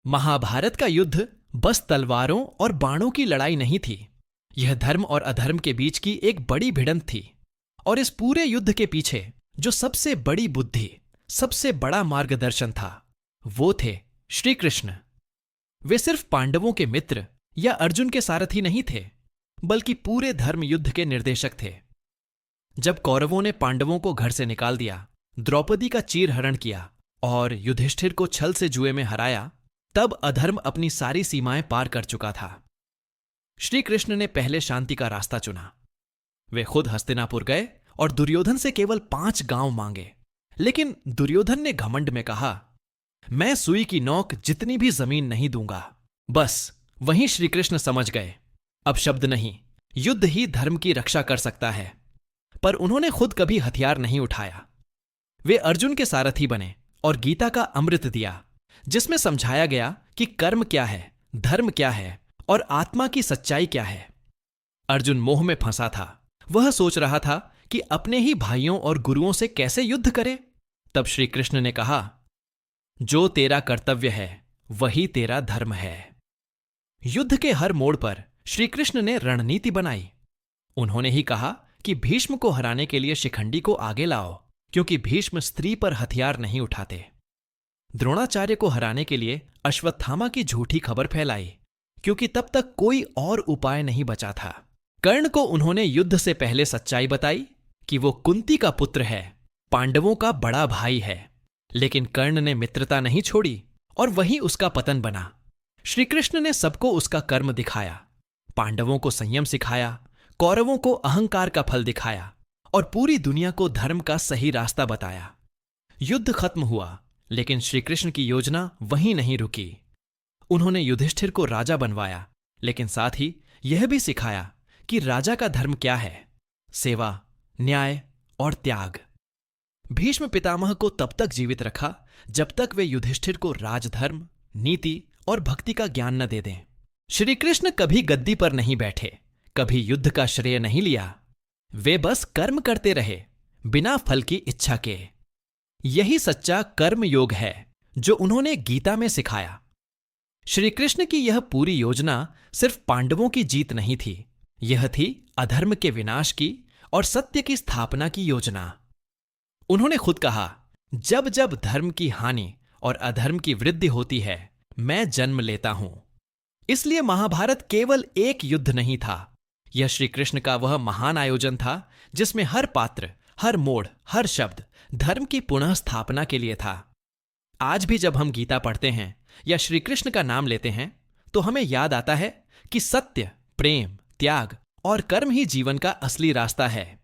महाभारत का युद्ध बस तलवारों और बाणों की लड़ाई नहीं थी। यह धर्म और अधर्म के बीच की एक बड़ी भिड़ंत थी। और इस पूरे युद्ध के पीछे जो सबसे बड़ी बुद्धि, सबसे बड़ा मार्गदर्शन था, वो थे श्री कृष्ण। वे सिर्फ पांडवों के मित्र या अर्जुन के सारथी नहीं थे, बल्कि पूरे धर्म युद्ध के निर्देशक थे। जब कौरवों ने पांडवों को घर से निकाल दिया, द्रौपदी का चीरहरण किया और युधिष्ठिर को छल से जुए में हराया, तब अधर्म अपनी सारी सीमाएं पार कर चुका था। श्री कृष्ण ने पहले शांति का रास्ता चुना। वे खुद हस्तिनापुर गए और दुर्योधन से केवल 5 गांव मांगे। लेकिन दुर्योधन ने घमंड में कहा, मैं सुई की नोक जितनी भी जमीन नहीं दूंगा। बस वहीं श्री कृष्ण समझ गए, अब शब्द नहीं, युद्ध ही धर्म की रक्षा कर सकता है। पर उन्होंने खुद कभी हथियार नहीं उठाया। वे अर्जुन के सारथी बने और गीता का अमृत दिया, जिसमें समझाया गया कि कर्म क्या है, धर्म क्या है और आत्मा की सच्चाई क्या है। अर्जुन मोह में फंसा था। वह सोच रहा था कि अपने ही भाइयों और गुरुओं से कैसे युद्ध करे। तब श्री कृष्ण ने कहा, जो तेरा कर्तव्य है वही तेरा धर्म है। युद्ध के हर मोड़ पर श्री कृष्ण ने रणनीति बनाई। उन्होंने ही कहा कि भीष्म को हराने के लिए शिखंडी को आगे लाओ, क्योंकि भीष्म स्त्री पर हथियार नहीं उठाते। द्रोणाचार्य को हराने के लिए अश्वत्थामा की झूठी खबर फैलाई, क्योंकि तब तक कोई और उपाय नहीं बचा था। कर्ण को उन्होंने युद्ध से पहले सच्चाई बताई कि वो कुंती का पुत्र है, पांडवों का बड़ा भाई है। लेकिन कर्ण ने मित्रता नहीं छोड़ी और वही उसका पतन बना। श्री कृष्ण ने सबको उसका कर्म दिखाया, पांडवों को संयम सिखाया, कौरवों को अहंकार का फल दिखाया और पूरी दुनिया को धर्म का सही रास्ता बताया। युद्ध खत्म हुआ, लेकिन श्री कृष्ण की योजना वहीं नहीं रुकी। उन्होंने युधिष्ठिर को राजा बनवाया, लेकिन साथ ही यह भी सिखाया कि राजा का धर्म क्या है, सेवा, न्याय और त्याग। भीष्म पितामह को तब तक जीवित रखा जब तक वे युधिष्ठिर को राजधर्म, नीति और भक्ति का ज्ञान न दे दें। श्री कृष्ण कभी गद्दी पर नहीं बैठे, कभी युद्ध का श्रेय नहीं लिया। वे बस कर्म करते रहे, बिना फल की इच्छा के। यही सच्चा कर्म योग है जो उन्होंने गीता में सिखाया। श्री कृष्ण की यह पूरी योजना सिर्फ पांडवों की जीत नहीं थी, यह थी अधर्म के विनाश की और सत्य की स्थापना की योजना। उन्होंने खुद कहा, जब जब धर्म की हानि और अधर्म की वृद्धि होती है, मैं जन्म लेता हूं। इसलिए महाभारत केवल एक युद्ध नहीं था, यह श्री कृष्ण का वह महान आयोजन था जिसमें हर पात्र, हर मोड़, हर शब्द धर्म की पुनः स्थापना के लिए था। आज भी जब हम गीता पढ़ते हैं या श्री कृष्ण का नाम लेते हैं, तो हमें याद आता है कि सत्य, प्रेम, त्याग और कर्म ही जीवन का असली रास्ता है।